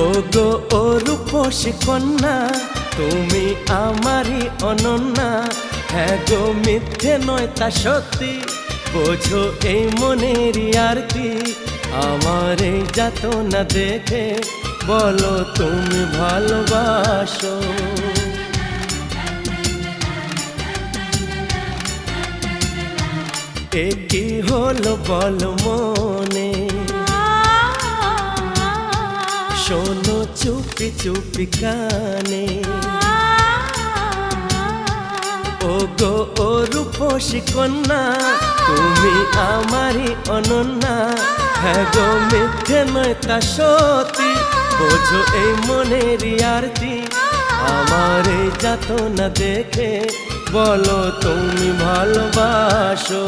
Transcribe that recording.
ও গো ও রূপসী কন্যা, তুমি আমারই অনন্যা। হ্যাঁ গো মিথ্যে নয় তা সত্যি, বোঝো এই মনের আরতি। আমার এই যাতনা দেখে বলো তুমি ভালোবাসো। এ কি হলো বলো মনে, শোনো চুপি চুপি কানে। ও গো ও রূপসী কন্যা, তুমি আমারই অনন্যা। হ্যাঁ গো মিথ্যে নয় তা সত্যি, বোঝো এই মনের আরতি। আমার এই যাতনা দেখে বলো তুমি ভালোবাসো।